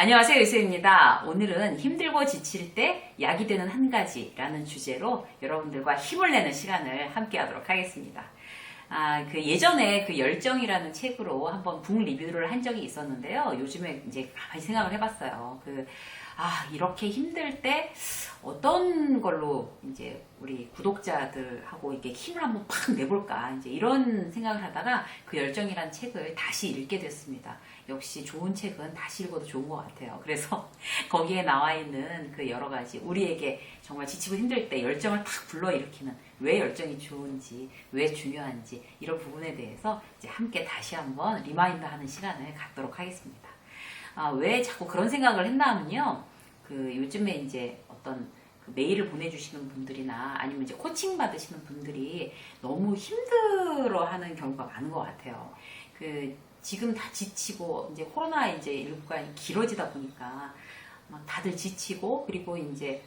안녕하세요, 유수입니다. 오늘은 힘들고 지칠 때 약이 되는 한 가지라는 주제로 여러분들과 힘을 내는 시간을 함께 하도록 하겠습니다. 예전에 그 열정이라는 책으로 한번 북 리뷰를 한 적이 있었는데요. 요즘에 이제 가만히 생각을 해봤어요. 이렇게 힘들 때 어떤 걸로 이제 우리 구독자들하고 이렇게 힘을 한번 팍 내볼까, 이제 이런 생각을 하다가 그 열정이라는 책을 다시 읽게 됐습니다. 역시 좋은 책은 다시 읽어도 좋은 것 같아요. 그래서 거기에 나와 있는 그 여러 가지 우리에게 정말 지치고 힘들 때 열정을 탁 불러일으키는, 왜 열정이 좋은지, 왜 중요한지, 이런 부분에 대해서 이제 함께 다시 한번 리마인드 하는 시간을 갖도록 하겠습니다. 왜 자꾸 그런 생각을 했나 하면요. 요즘에 이제 어떤 메일을 보내주시는 분들이나 아니면 이제 코칭 받으시는 분들이 너무 힘들어 하는 경우가 많은 것 같아요. 지금 다 지치고, 이제 코로나 이제 19가 길어지다 보니까 막 다들 지치고, 그리고 이제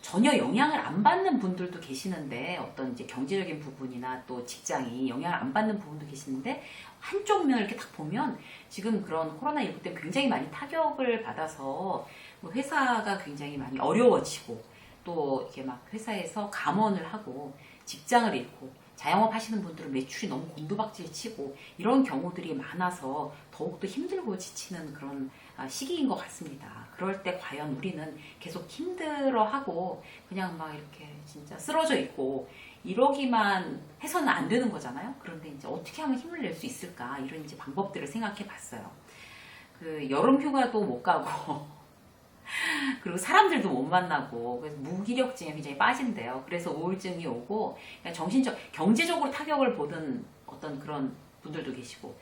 전혀 영향을 안 받는 분들도 계시는데, 어떤 이제 경제적인 부분이나 또 직장이 영향을 안 받는 부분도 계시는데, 한쪽 면을 이렇게 딱 보면 지금 그런 코로나19 때문에 굉장히 많이 타격을 받아서 회사가 굉장히 많이 어려워지고, 또 이렇게 막 회사에서 감원을 하고 직장을 잃고, 자영업 하시는 분들은 매출이 너무 곤두박질 치고, 이런 경우들이 많아서 더욱더 힘들고 지치는 그런 시기인 것 같습니다. 그럴 때 과연 우리는 계속 힘들어하고 그냥 막 이렇게 진짜 쓰러져 있고 이러기만 해서는 안 되는 거잖아요. 그런데 이제 어떻게 하면 힘을 낼 수 있을까, 이런 이제 방법들을 생각해 봤어요. 여름 휴가도 못 가고 그리고 사람들도 못 만나고, 그래서 무기력증에 굉장히 빠진대요. 그래서 우울증이 오고, 경제적으로 타격을 보던 어떤 그런 분들도 계시고,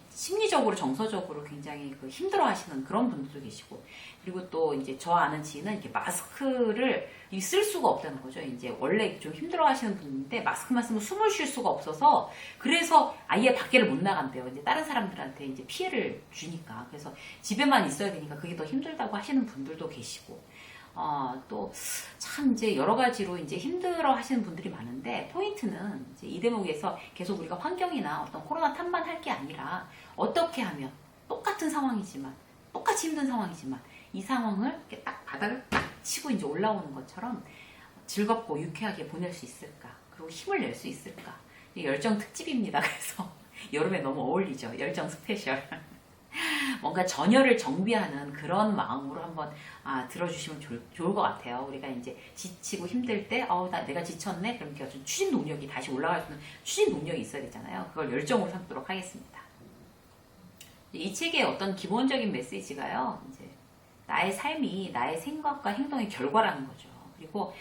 심리적으로, 정서적으로 굉장히 힘들어 하시는 그런 분들도 계시고, 그리고 또 이제 저 아는 지인은 이렇게 마스크를 쓸 수가 없다는 거죠. 이제 원래 좀 힘들어 하시는 분인데 마스크만 쓰면 숨을 쉴 수가 없어서, 그래서 아예 밖에를 못 나간대요. 이제 다른 사람들한테 이제 피해를 주니까. 그래서 집에만 있어야 되니까 그게 더 힘들다고 하시는 분들도 계시고, 또 참 이제 여러 가지로 이제 힘들어 하시는 분들이 많은데, 포인트는 이제 이 대목에서 계속 우리가 환경이나 어떤 코로나 탓만 할 게 아니라, 어떻게 하면 똑같은 상황이지만, 똑같이 힘든 상황이지만 이 상황을 이렇게 딱 바닥을 딱 치고 이제 올라오는 것처럼 즐겁고 유쾌하게 보낼 수 있을까, 그리고 힘을 낼 수 있을까. 열정 특집입니다. 그래서 여름에 너무 어울리죠. 열정 스페셜. 뭔가 전열을 정비하는 그런 마음으로 한번 들어주시면 좋을 것 같아요. 우리가 이제 지치고 힘들 때, 내가 지쳤네? 그럼 좀 추진 동력이 다시 올라갈 수 있는 추진 동력이 있어야 되잖아요. 그걸 열정으로 삼도록 하겠습니다. 이 책의 어떤 기본적인 메시지가요, 이제 나의 삶이 나의 생각과 행동의 결과라는 거죠. 그리고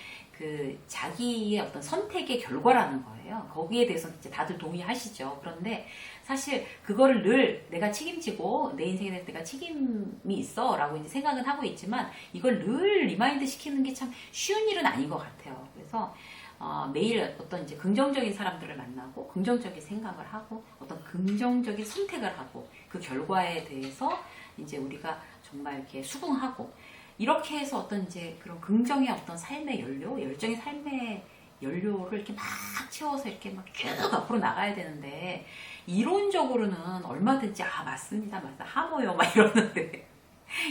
자기의 어떤 선택의 결과라는 거예요. 거기에 대해서 이제 다들 동의하시죠. 그런데 사실 그거를 늘 내가 책임지고 내 인생에 대해서 내가 책임이 있어 라고 이제 생각은 하고 있지만, 이걸 늘 리마인드 시키는 게 참 쉬운 일은 아닌 것 같아요. 그래서 매일 어떤 이제 긍정적인 사람들을 만나고, 긍정적인 생각을 하고, 어떤 긍정적인 선택을 하고, 그 결과에 대해서 이제 우리가 정말 이렇게 수긍하고, 이렇게 해서 어떤 이제 그런 긍정의 어떤 삶의 연료, 열정의 삶의 연료를 이렇게 막 채워서 이렇게 막 쭉 앞으로 나가야 되는데, 이론적으로는 얼마든지 맞습니다, 하모요 막 이러는데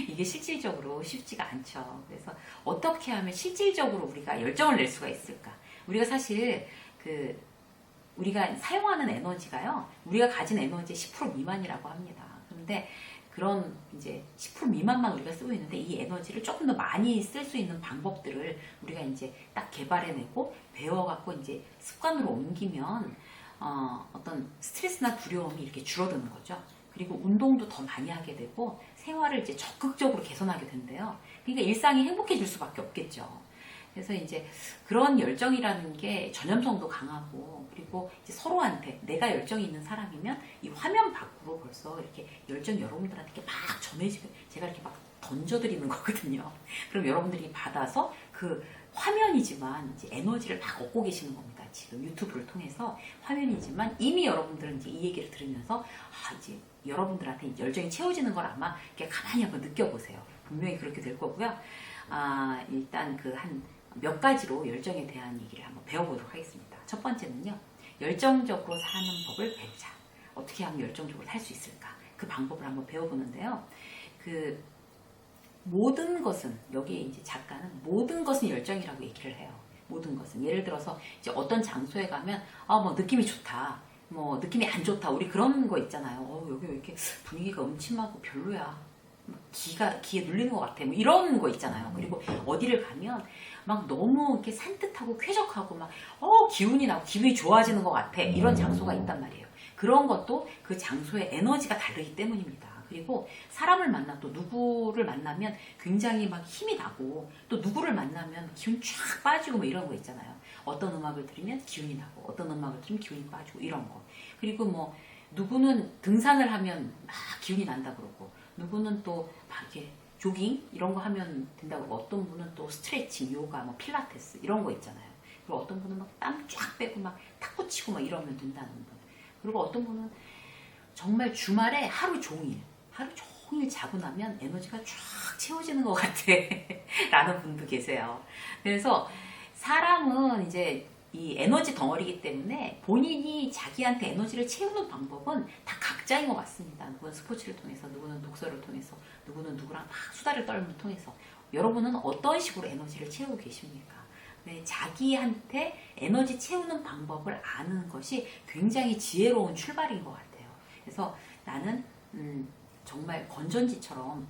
이게 실질적으로 쉽지가 않죠. 그래서 어떻게 하면 실질적으로 우리가 열정을 낼 수가 있을까? 우리가 사실 우리가 사용하는 에너지가요, 우리가 가진 에너지의 10% 미만이라고 합니다. 그런데 그런 이제 10% 미만만 우리가 쓰고 있는데, 이 에너지를 조금 더 많이 쓸 수 있는 방법들을 우리가 이제 딱 개발해내고 배워갖고 이제 습관으로 옮기면 어떤 스트레스나 두려움이 이렇게 줄어드는 거죠. 그리고 운동도 더 많이 하게 되고 생활을 이제 적극적으로 개선하게 된대요. 그러니까 일상이 행복해질 수밖에 없겠죠. 그래서 이제 그런 열정이라는 게 전염성도 강하고, 그리고 이제 서로한테, 내가 열정이 있는 사람이면 이 화면 밖으로 벌써 이렇게 열정이 여러분들한테 이렇게 막 전해지고, 제가 이렇게 막 던져드리는 거거든요. 그럼 여러분들이 받아서 화면이지만 이제 에너지를 막 얻고 계시는 겁니다. 지금 유튜브를 통해서 화면이지만 이미 여러분들은 이제 이 얘기를 들으면서 이제 여러분들한테 열정이 채워지는 걸 아마 이렇게 가만히 한번 느껴보세요. 분명히 그렇게 될 거고요. 일단 한 몇 가지로 열정에 대한 얘기를 한번 배워보도록 하겠습니다. 첫 번째는요, 열정적으로 사는 법을 배우자. 어떻게 하면 열정적으로 살 수 있을까? 그 방법을 한번 배워보는데요. 모든 것은, 여기에 이제 작가는 모든 것은 열정이라고 얘기를 해요. 모든 것은. 예를 들어서 이제 어떤 장소에 가면, 뭐 느낌이 좋다. 뭐 느낌이 안 좋다. 우리 그런 거 있잖아요. 여기 왜 이렇게 분위기가 음침하고 별로야. 기에 눌리는 것 같아. 뭐 이런 거 있잖아요. 그리고 어디를 가면 막 너무 이렇게 산뜻하고 쾌적하고 막, 기운이 나고 기분이 좋아지는 것 같아. 이런 장소가 있단 말이에요. 그런 것도 그 장소의 에너지가 다르기 때문입니다. 그리고 사람을 만나 또 누구를 만나면 굉장히 막 힘이 나고 또 누구를 만나면 기운 쫙 빠지고 뭐 이런 거 있잖아요. 어떤 음악을 들으면 기운이 나고 어떤 음악을 들으면 기운이 빠지고 이런 거. 그리고 뭐 누구는 등산을 하면 막 기운이 난다 그러고 누구는 또 막 이렇게 조깅 이런 거 하면 된다고 그러고 어떤 분은 또 스트레칭, 요가, 뭐 필라테스 이런 거 있잖아요. 그리고 어떤 분은 막 땀 쫙 빼고 막 탁구 치고 막 이러면 된다는 분. 그리고 어떤 분은 정말 주말에 하루 종일 자고 나면 에너지가 쫙 채워지는 것 같아. 라는 분도 계세요. 그래서 사람은 이제 이 에너지 덩어리이기 때문에 본인이 자기한테 에너지를 채우는 방법은 다 각자인 것 같습니다. 누구는 스포츠를 통해서, 누구는 독서를 통해서, 누구는 누구랑 막 수다를 떨면 통해서. 여러분은 어떤 식으로 에너지를 채우고 계십니까? 네, 자기한테 에너지 채우는 방법을 아는 것이 굉장히 지혜로운 출발인 것 같아요. 그래서 나는 정말 건전지처럼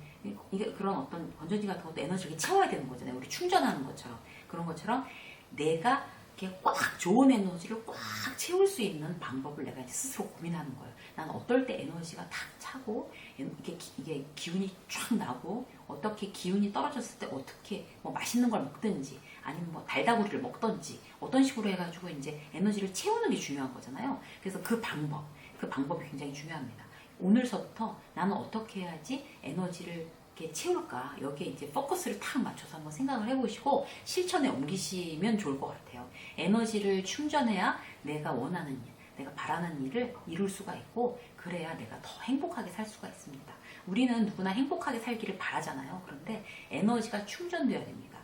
이게 그런 어떤 건전지 같은 것도 에너지를 채워야 되는 거잖아요. 우리 충전하는 것처럼 그런 것처럼 내가 이렇게 꽉 좋은 에너지를 꽉 채울 수 있는 방법을 내가 이제 스스로 고민하는 거예요. 난 어떨 때 에너지가 탁 차고 이게 기운이 쫙 나고 어떻게 기운이 떨어졌을 때 어떻게 뭐 맛있는 걸 먹든지 아니면 뭐 달다구리를 먹든지 어떤 식으로 해가지고 이제 에너지를 채우는 게 중요한 거잖아요. 그래서 그 방법이 굉장히 중요합니다. 오늘서부터 나는 어떻게 해야지 에너지를 이렇게 채울까? 여기에 이제 포커스를 탁 맞춰서 한번 생각을 해보시고 실천에 옮기시면 좋을 것 같아요. 에너지를 충전해야 내가 원하는 일, 내가 바라는 일을 이룰 수가 있고 그래야 내가 더 행복하게 살 수가 있습니다. 우리는 누구나 행복하게 살기를 바라잖아요. 그런데 에너지가 충전되어야 됩니다.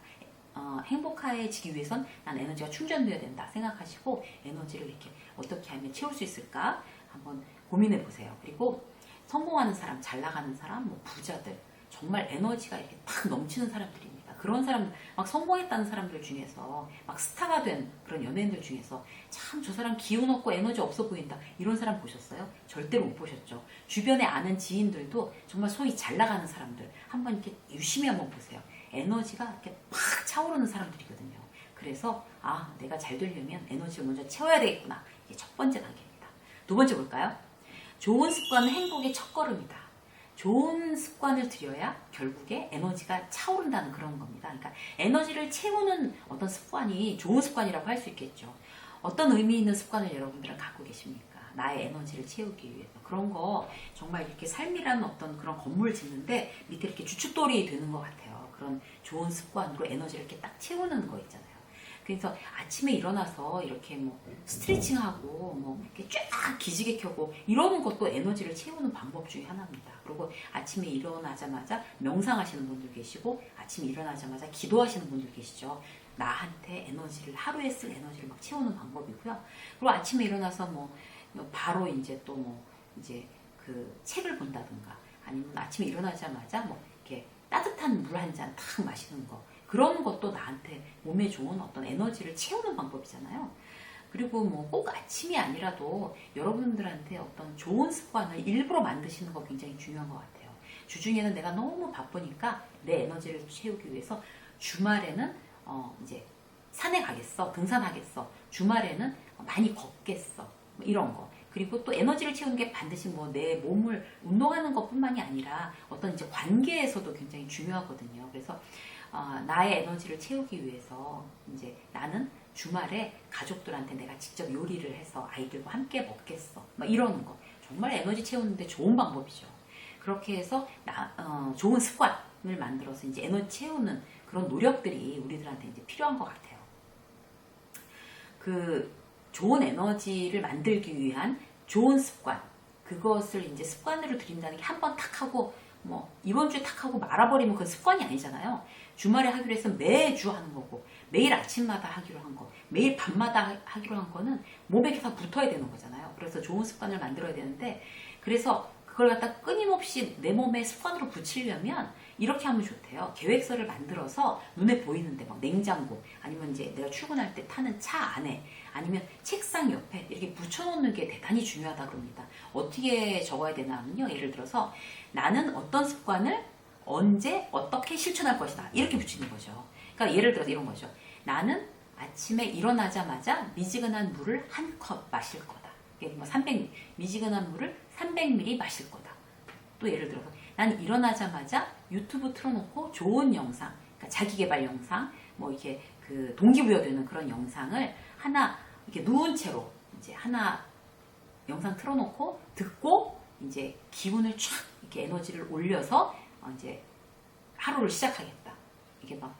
행복해지기 위해선 난 에너지가 충전되어야 된다 생각하시고 에너지를 이렇게 어떻게 하면 채울 수 있을까 한번 고민해 보세요. 그리고 성공하는 사람, 잘 나가는 사람, 뭐 부자들 정말 에너지가 이렇게 탁 넘치는 사람들입니다. 그런 사람, 막 성공했다는 사람들 중에서 막 스타가 된 그런 연예인들 중에서 참 저 사람 기운 없고 에너지 없어 보인다. 이런 사람 보셨어요? 절대로 못 보셨죠. 주변에 아는 지인들도 정말 소위 잘 나가는 사람들 한번 이렇게 유심히 한번 보세요. 에너지가 이렇게 팍 차오르는 사람들이거든요. 그래서 내가 잘 되려면 에너지를 먼저 채워야 되겠구나. 이게 첫 번째 단계입니다. 두 번째 볼까요? 좋은 습관은 행복의 첫걸음이다. 좋은 습관을 들여야 결국에 에너지가 차오른다는 그런 겁니다. 그러니까 에너지를 채우는 어떤 습관이 좋은 습관이라고 할 수 있겠죠. 어떤 의미 있는 습관을 여러분들은 갖고 계십니까? 나의 에너지를 채우기 위해서. 그런 거 정말 이렇게 삶이라는 어떤 그런 건물을 짓는데 밑에 이렇게 주춧돌이 되는 것 같아요. 그런 좋은 습관으로 에너지를 이렇게 딱 채우는 거 있잖아요. 그래서 아침에 일어나서 이렇게 뭐 스트레칭하고 뭐 이렇게 쫙 기지개 켜고 이러는 것도 에너지를 채우는 방법 중에 하나입니다. 그리고 아침에 일어나자마자 명상하시는 분들 계시고 아침에 일어나자마자 기도하시는 분들 계시죠. 나한테 에너지를 하루에 쓸 에너지를 막 채우는 방법이고요. 그리고 아침에 일어나서 뭐 바로 이제 또 뭐 이제 그 책을 본다든가 아니면 아침에 일어나자마자 뭐 이렇게 따뜻한 물 한 잔 탁 마시는 거. 그런 것도 나한테 몸에 좋은 어떤 에너지를 채우는 방법이잖아요. 그리고 뭐 꼭 아침이 아니라도 여러분들한테 어떤 좋은 습관을 일부러 만드시는 거 굉장히 중요한 것 같아요. 주중에는 내가 너무 바쁘니까 내 에너지를 채우기 위해서 주말에는 이제 산에 가겠어, 등산하겠어, 주말에는 많이 걷겠어, 뭐 이런 거. 그리고 또 에너지를 채우는 게 반드시 뭐 내 몸을 운동하는 것뿐만이 아니라 어떤 이제 관계에서도 굉장히 중요하거든요. 그래서 나의 에너지를 채우기 위해서 이제 나는 주말에 가족들한테 내가 직접 요리를 해서 아이들과 함께 먹겠어. 막 이러는 거. 정말 에너지 채우는데 좋은 방법이죠. 그렇게 해서 좋은 습관을 만들어서 이제 에너지 채우는 그런 노력들이 우리들한테 이제 필요한 것 같아요. 그 좋은 에너지를 만들기 위한 좋은 습관. 그것을 이제 습관으로 들인다는 게 한 번 탁 하고 뭐 이번 주에 탁 하고 말아버리면 그건 습관이 아니잖아요. 주말에 하기로 해서 매주 하는 거고 매일 아침마다 하기로 한 거, 매일 밤마다 하기로 한 거는 몸에 계속 붙어야 되는 거잖아요. 그래서 좋은 습관을 만들어야 되는데 그래서 그걸 갖다 끊임없이 내 몸에 습관으로 붙이려면 이렇게 하면 좋대요. 계획서를 만들어서 눈에 보이는데 막 냉장고 아니면 이제 내가 출근할 때 타는 차 안에 아니면 책상 옆에 이렇게 붙여놓는 게 대단히 중요하다고 합니다. 어떻게 적어야 되냐면요. 예를 들어서 나는 어떤 습관을 언제 어떻게 실천할 것이다. 이렇게 붙이는 거죠. 그러니까 예를 들어서 이런 거죠. 나는 아침에 일어나자마자 미지근한 물을 한 컵 마실 거다. 뭐 미지근한 물을 300ml 마실 거다. 또 예를 들어서 나는 일어나자마자 유튜브 틀어놓고 좋은 영상, 그러니까 자기계발 영상, 뭐 이렇게 그 동기부여되는 그런 영상을 하나 이렇게 누운 채로 이제 하나 영상 틀어놓고 듣고 이제 기분을 쫙 이렇게 에너지를 올려서 이제 하루를 시작하겠다. 이게 막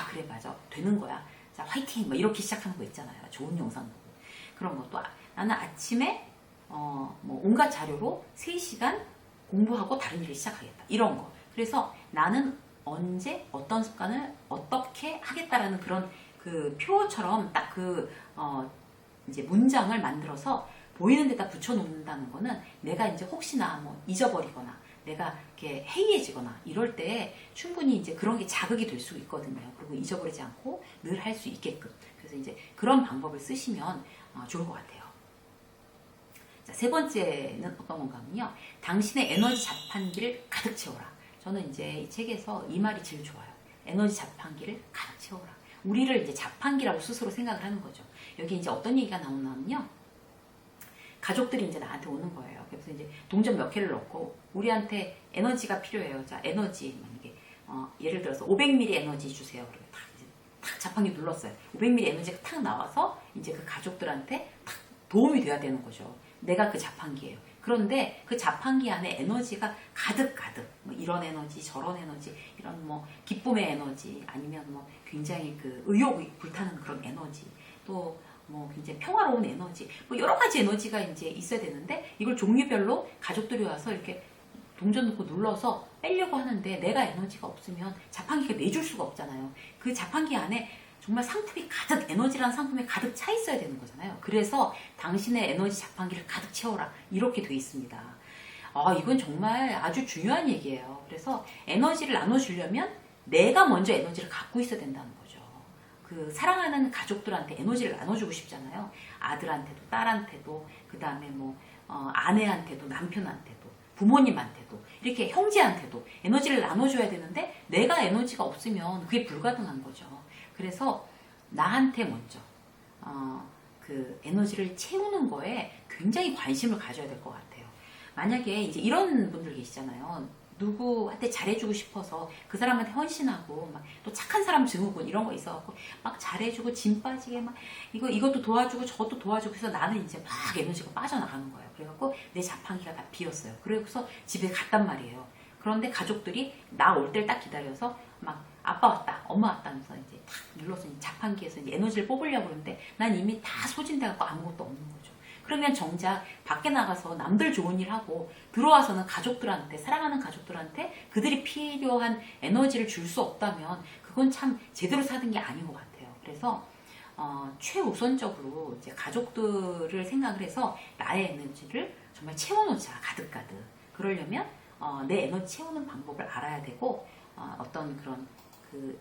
그래 맞아 되는 거야. 자 화이팅 뭐 이렇게 시작하는 거 있잖아요. 좋은 영상 보고 그런 것도 나는 아침에 뭐 온갖 자료로 3시간 공부하고 다른 일을 시작하겠다. 이런 거. 그래서 나는 언제 어떤 습관을 어떻게 하겠다라는 그런 그 표처럼 딱 이제 문장을 만들어서 보이는 데다 붙여놓는다는 거는 내가 이제 혹시나 뭐 잊어버리거나 내가 이렇게 해이해지거나 이럴 때 충분히 이제 그런 게 자극이 될 수 있거든요. 그리고 잊어버리지 않고 늘 할 수 있게끔. 그래서 이제 그런 방법을 쓰시면 좋을 것 같아요. 자, 세 번째는 어떤 건가 하면요. 당신의 에너지 자판기를 가득 채워라. 저는 이제 이 책에서 이 말이 제일 좋아요. 에너지 자판기를 가득 채워라. 우리를 이제 자판기라고 스스로 생각을 하는 거죠. 여기 이제 어떤 얘기가 나오냐면요. 가족들이 이제 나한테 오는 거예요. 그래서 이제 동전 몇 개를 넣고 우리한테 에너지가 필요해요. 자, 에너지 이게 예를 들어서 500ml 에너지 주세요. 그리고 탁 자판기 눌렀어요. 500ml 에너지가 탁 나와서 이제 그 가족들한테 탁 도움이 돼야 되는 거죠. 내가 그 자판기예요. 그런데 그 자판기 안에 에너지가 가득 뭐 이런 에너지 저런 에너지 이런 뭐 기쁨의 에너지 아니면 뭐 굉장히 그 의욕이 불타는 그런 에너지 또 뭐 굉장히 평화로운 에너지 뭐 여러 가지 에너지가 이제 있어야 되는데 이걸 종류별로 가족들이 와서 이렇게 동전 넣고 눌러서 빼려고 하는데 내가 에너지가 없으면 자판기가 내줄 수가 없잖아요. 그 자판기 안에 정말 상품이 가득 에너지라는 상품이 가득 차 있어야 되는 거잖아요. 그래서 당신의 에너지 자판기를 가득 채워라 이렇게 돼 있습니다. 이건 정말 아주 중요한 얘기예요. 그래서 에너지를 나눠주려면 내가 먼저 에너지를 갖고 있어야 된다는 거죠. 그 사랑하는 가족들한테 에너지를 나눠주고 싶잖아요. 아들한테도 딸한테도 그 다음에 뭐 아내한테도 남편한테도 부모님한테도 이렇게 형제한테도 에너지를 나눠줘야 되는데 내가 에너지가 없으면 그게 불가능한 거죠. 그래서 나한테 먼저 그 에너지를 채우는 거에 굉장히 관심을 가져야 될 것 같아요. 만약에 이제 이런 분들 계시잖아요. 누구한테 잘해주고 싶어서 그 사람한테 헌신하고 막 또 착한 사람 증후군 이런 거 있어갖고 막 잘해주고 짐 빠지게 막 이것도 도와주고 저것도 도와주고 해서 나는 이제 막 에너지가 빠져나가는 거예요. 그래갖고 내 자판기가 다 비었어요. 그래서 집에 갔단 말이에요. 그런데 가족들이 나 올 때를 딱 기다려서 막 아빠 왔다, 엄마 왔다 하면서 이제 탁 눌러서 자판기에서 이제 에너지를 뽑으려고 그러는데 난 이미 다 소진돼갖고 아무것도 없는 거죠. 그러면 정작 밖에 나가서 남들 좋은 일 하고 들어와서는 가족들한테 사랑하는 가족들한테 그들이 필요한 에너지를 줄 수 없다면 그건 참 제대로 사는 게 아닌 것 같아요. 그래서 최우선적으로 이제 가족들을 생각을 해서 나의 에너지를 정말 채워놓자 가득가득. 그러려면 내 에너지 채우는 방법을 알아야 되고 어떤 그런 그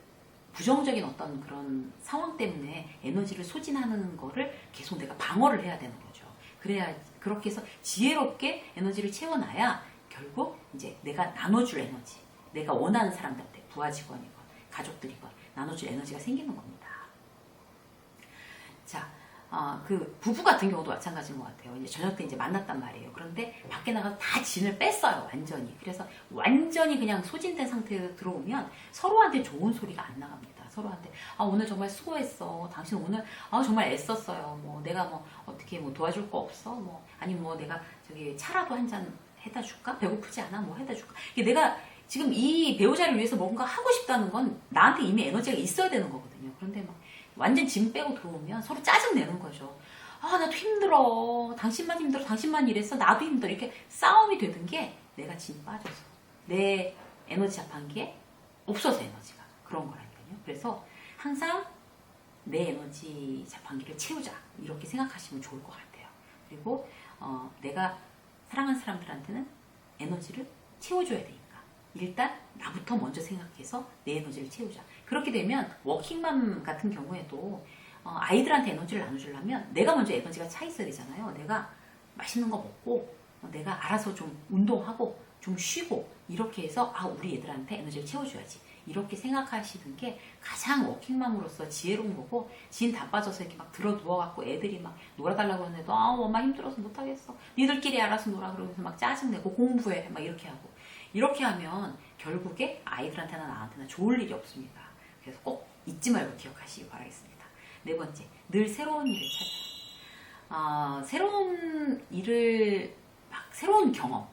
부정적인 어떤 그런 상황 때문에 에너지를 소진하는 거를 계속 내가 방어를 해야 되는 거죠. 그래야 그렇게 해서 지혜롭게 에너지를 채워놔야 결국 이제 내가 나눠줄 에너지, 내가 원하는 사람들한테 부하 직원이건 가족들이건 나눠줄 에너지가 생기는 겁니다. 자, 그 부부 같은 경우도 마찬가지인 것 같아요. 이제 저녁 때 이제 만났단 말이에요. 그런데 밖에 나가서 다 진을 뺐어요, 완전히. 그래서 완전히 그냥 소진된 상태로 들어오면 서로한테 좋은 소리가 안 나갑니다. 서로한테 오늘 정말 수고했어. 당신 오늘 정말 애썼어요. 뭐 내가 뭐 어떻게 뭐 도와줄 거 없어? 뭐 아니 뭐 내가 저기 차라도 한 잔 해다 줄까? 배고프지 않아? 뭐 해다 줄까? 이게 내가 지금 이 배우자를 위해서 뭔가 하고 싶다는 건 나한테 이미 에너지가 있어야 되는 거거든요. 그런데 막 완전 짐 빼고 들어오면 서로 짜증 내는 거죠. 나도 힘들어. 당신만 힘들어. 당신만 이랬어. 나도 힘들어. 이렇게 싸움이 되는 게 내가 짐 빠져서 내 에너지 자판기에 없어서 에너지가 그런 거라니까요. 그래서 항상 내 에너지 자판기를 채우자 이렇게 생각하시면 좋을 것 같아요. 그리고 내가 사랑하는 사람들한테는 에너지를 채워줘야 되니까 일단 나부터 먼저 생각해서 내 에너지를 채우자. 그렇게 되면 워킹맘 같은 경우에도 아이들한테 에너지를 나눠주려면 내가 먼저 에너지가 차 있어야 되잖아요. 내가 맛있는 거 먹고 내가 알아서 좀 운동하고 좀 쉬고 이렇게 해서 우리 애들한테 에너지를 채워줘야지. 이렇게 생각하시는 게 가장 워킹맘으로서 지혜로운 거고, 진 다 빠져서 이렇게 막 들어 누워갖고 애들이 막 놀아달라고 하는데도 엄마 힘들어서 못하겠어. 니들끼리 알아서 놀아. 그러면서 막 짜증내고 공부해. 막 이렇게 하고. 이렇게 하면 결국에 아이들한테나 나한테나 좋을 일이 없습니다. 그래서 꼭 잊지 말고 기억하시기 바라겠습니다. 네 번째, 늘 새로운 일을 찾아라. 새로운 일을, 새로운 경험,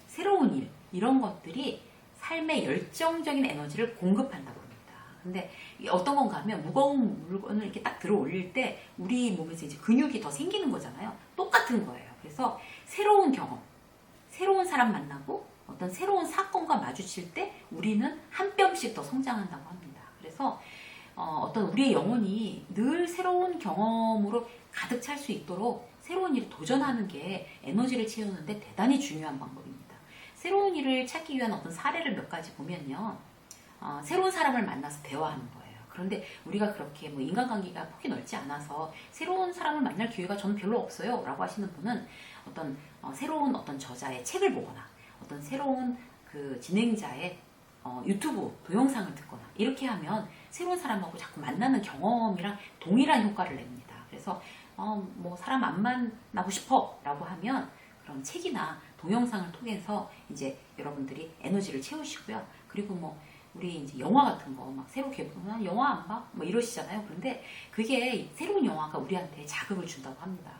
새로운 일, 이런 것들이 삶의 열정적인 에너지를 공급한다고 합니다. 근데 어떤 건가 하면 무거운 물건을 이렇게 딱 들어 올릴 때 우리 몸에서 이제 근육이 더 생기는 거잖아요. 똑같은 거예요. 그래서 새로운 경험, 새로운 사람 만나고 어떤 새로운 사건과 마주칠 때 우리는 한 뼘씩 더 성장한다고 합니다. 그래서 어떤 우리의 영혼이 늘 새로운 경험으로 가득 찰 수 있도록 새로운 일에 도전하는 게 에너지를 채우는데 대단히 중요한 방법입니다. 새로운 일을 찾기 위한 어떤 사례를 몇 가지 보면요. 새로운 사람을 만나서 대화하는 거예요. 그런데 우리가 그렇게 인간관계가 폭이 넓지 않아서 새로운 사람을 만날 기회가 저는 별로 없어요 라고 하시는 분은 새로운 어떤 저자의 책을 보거나 어떤 새로운 그 진행자의 유튜브 동영상을 듣거나 이렇게 하면 새로운 사람하고 자꾸 만나는 경험이랑 동일한 효과를 냅니다. 그래서 사람 안 만나고 싶어 라고 하면 그런 책이나 동영상을 통해서 이제 여러분들이 에너지를 채우시고요. 그리고 우리 이제 영화 같은 거 막 새로 개봉한 영화 안 봐? 이러시잖아요. 그런데 그게 새로운 영화가 우리한테 자극을 준다고 합니다.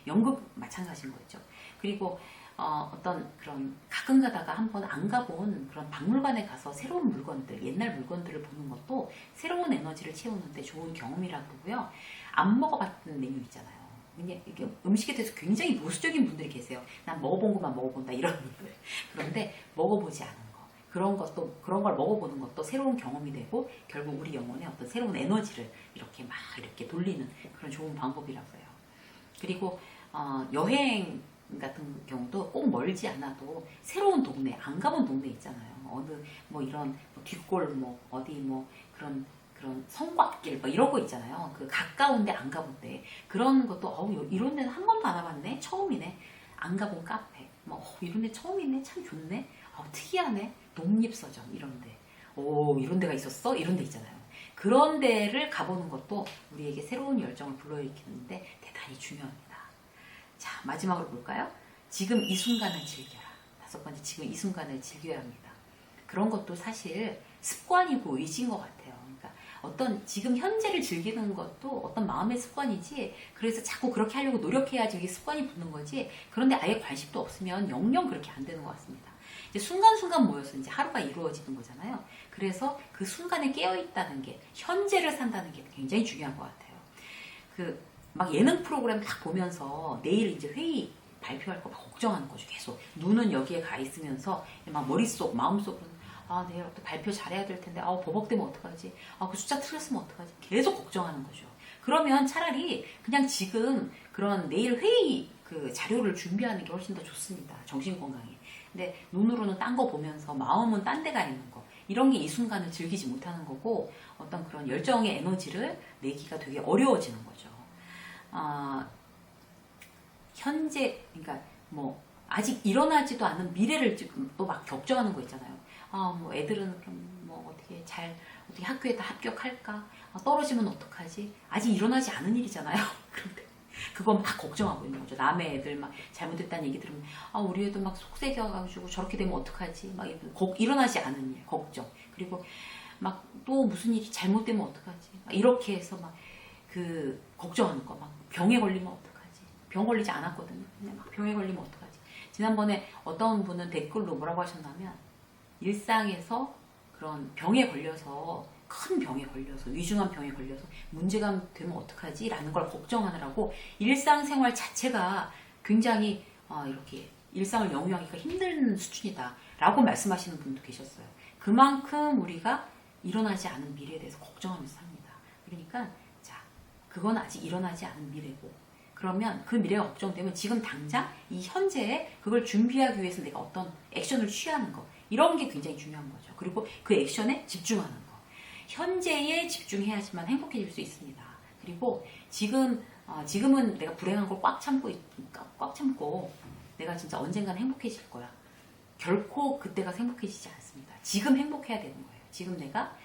연극 마찬가지인 거죠. 그리고 어떤 그런 가끔 가다가 한번 안 가본 그런 박물관에 가서 새로운 물건들, 옛날 물건들을 보는 것도 새로운 에너지를 채우는데 좋은 경험이라고요. 안 먹어봤던 메뉴 있잖아요. 이게 음식에 대해서 굉장히 보수적인 분들이 계세요. 난 먹어본 것만 먹어본다 이런 분들. 그런데 먹어보지 않은 거, 그런 걸 먹어보는 것도 새로운 경험이 되고 결국 우리 영혼에 어떤 새로운 에너지를 이렇게 돌리는 그런 좋은 방법이라고 해요. 그리고 여행 같은 경우도 꼭 멀지 않아도 새로운 동네, 안 가본 동네 있잖아요. 이런 뒷골목, 어디 그런 성곽길 이런 거 있잖아요. 그 가까운데 안 가본 데 그런 것도 이런 데는 한 번도 안 와봤네, 처음이네. 안 가본 카페, 이런 데 처음이네, 참 좋네, 특이하네, 독립서점 이런 데, 이런 데가 있었어, 이런 데 있잖아요. 그런 데를 가보는 것도 우리에게 새로운 열정을 불러일으키는데 대단히 중요합니다. 자, 마지막으로 볼까요? 지금 이 순간을 즐겨라. 5번째, 지금 이 순간을 즐겨야 합니다. 그런 것도 사실 습관이고 의지인 것 같아요. 어떤 지금 현재를 즐기는 것도 어떤 마음의 습관이지, 그래서 자꾸 그렇게 하려고 노력해야지 이게 습관이 붙는 거지, 그런데 아예 관심도 없으면 영영 그렇게 안 되는 것 같습니다. 이제 순간순간 모여서 이제 하루가 이루어지는 거잖아요. 그래서 그 순간에 깨어있다는 게, 현재를 산다는 게 굉장히 중요한 것 같아요. 예능 프로그램 딱 보면서 내일 이제 회의 발표할 거 막 걱정하는 거죠. 계속 눈은 여기에 가 있으면서 막 머릿속, 마음속으로는 내일 또 발표 잘해야 될 텐데, 버벅대면 어떡하지? 그 숫자 틀렸으면 어떡하지? 계속 걱정하는 거죠. 그러면 차라리 그냥 지금 그런 내일 회의 그 자료를 준비하는 게 훨씬 더 좋습니다. 정신 건강에. 근데 눈으로는 딴 거 보면서 마음은 딴 데 가 있는 거. 이런 게 이 순간을 즐기지 못하는 거고, 어떤 그런 열정의 에너지를 내기가 되게 어려워지는 거죠. 현재, 그러니까 아직 일어나지도 않은 미래를 지금 또 막 걱정하는 거 있잖아요. 애들은 그럼 어떻게 학교에 다 합격할까? 떨어지면 어떡하지? 아직 일어나지 않은 일이잖아요. 그런데 그거 막 걱정하고 있는 거죠. 남의 애들 막 잘못했다는 얘기 들으면 우리 애도 막 속색여가지고 저렇게 되면 어떡하지? 막 일어나지 않은 일, 걱정. 그리고 막 또 무슨 일이 잘못되면 어떡하지? 막 이렇게 해서 막 걱정하는 거, 막 병에 걸리면 어떡하지? 병 걸리지 않았거든요. 근데 막 병에 걸리면 어떡하지? 지난번에 어떤 분은 댓글로 뭐라고 하셨냐면, 일상에서 그런 병에 걸려서, 큰 병에 걸려서, 위중한 병에 걸려서 문제가 되면 어떡하지? 라는 걸 걱정하느라고 일상생활 자체가 굉장히 이렇게 일상을 영위하기가 힘든 수준이다 라고 말씀하시는 분도 계셨어요. 그만큼 우리가 일어나지 않은 미래에 대해서 걱정하면서 삽니다. 그러니까 그건 아직 일어나지 않은 미래고, 그러면 그 미래가 걱정되면 지금 당장 이 현재에 그걸 준비하기 위해서 내가 어떤 액션을 취하는 거, 이런 게 굉장히 중요한 거죠. 그리고 그 액션에 집중하는 거. 현재에 집중해야지만 행복해질 수 있습니다. 그리고 지금은 내가 불행한 걸 꽉 참고 내가 진짜 언젠간 행복해질 거야. 결코 그때가 행복해지지 않습니다. 지금 행복해야 되는 거예요. 지금 내가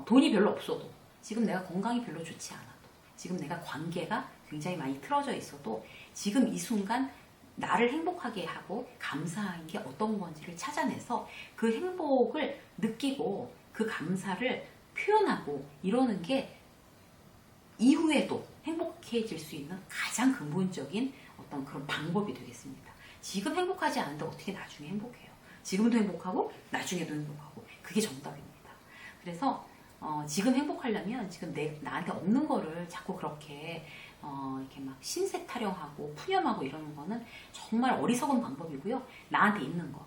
돈이 별로 없어도, 지금 내가 건강이 별로 좋지 않아도, 지금 내가 관계가 굉장히 많이 틀어져 있어도 지금 이 순간 나를 행복하게 하고 감사한 게 어떤 건지를 찾아내서 그 행복을 느끼고 그 감사를 표현하고 이러는 게 이후에도 행복해질 수 있는 가장 근본적인 어떤 그런 방법이 되겠습니다. 지금 행복하지 않은데 어떻게 나중에 행복해요? 지금도 행복하고 나중에도 행복하고, 그게 정답입니다. 그래서 지금 행복하려면 지금 나한테 없는 거를 자꾸 그렇게 이렇게 막 신세 타령하고 푸념하고 이러는 거는 정말 어리석은 방법이고요. 나한테 있는 거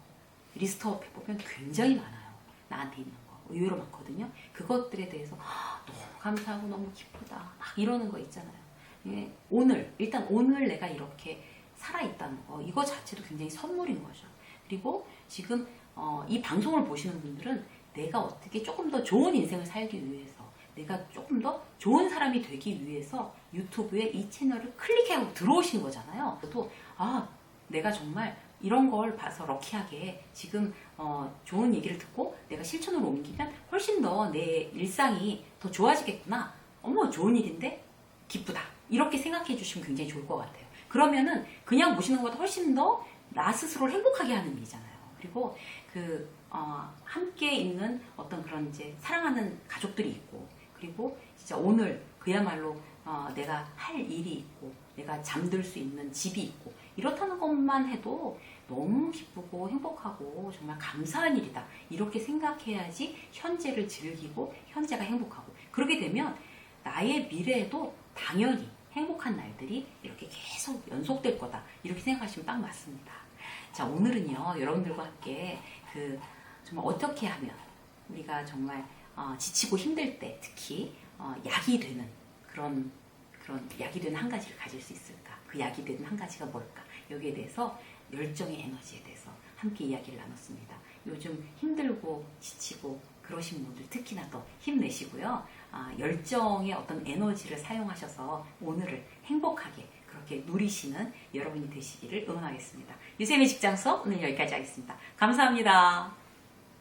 리스트업 해보면 굉장히 많아요. 나한테 있는 거 의외로 많거든요. 그것들에 대해서 너무 감사하고 너무 기쁘다 막 이러는 거 있잖아요. 예, 일단 오늘 내가 이렇게 살아있다는 거, 이거 자체도 굉장히 선물인 거죠. 그리고 지금 이 방송을 보시는 분들은 내가 어떻게 조금 더 좋은 인생을 살기 위해서, 내가 조금 더 좋은 사람이 되기 위해서 유튜브에 이 채널을 클릭하고 들어오신 거잖아요. 저도 내가 정말 이런 걸 봐서 럭키하게 지금 좋은 얘기를 듣고 내가 실천으로 옮기면 훨씬 더 내 일상이 더 좋아지겠구나. 어머, 좋은 일인데 기쁘다. 이렇게 생각해 주시면 굉장히 좋을 것 같아요. 그러면은 그냥 보시는 것보다 훨씬 더 나 스스로를 행복하게 하는 일이잖아요. 그리고 함께 있는 어떤 그런 이제 사랑하는 가족들이 있고, 그리고 진짜 오늘 그야말로 내가 할 일이 있고, 내가 잠들 수 있는 집이 있고, 이렇다는 것만 해도 너무 기쁘고 행복하고 정말 감사한 일이다. 이렇게 생각해야지 현재를 즐기고 현재가 행복하고, 그렇게 되면 나의 미래에도 당연히 행복한 날들이 이렇게 계속 연속될 거다. 이렇게 생각하시면 딱 맞습니다. 자, 오늘은요, 여러분들과 함께 정말 어떻게 하면 우리가 정말 지치고 힘들 때 특히 약이 되는 그런 약이 되는 한 가지를 가질 수 있을까? 그 약이 되는 한 가지가 뭘까? 여기에 대해서 열정의 에너지에 대해서 함께 이야기를 나눴습니다. 요즘 힘들고 지치고 그러신 분들 특히나 더 힘내시고요. 열정의 어떤 에너지를 사용하셔서 오늘을 행복하게 그렇게 누리시는 여러분이 되시기를 응원하겠습니다. 유쌤의 직장 수업 오늘 여기까지 하겠습니다. 감사합니다.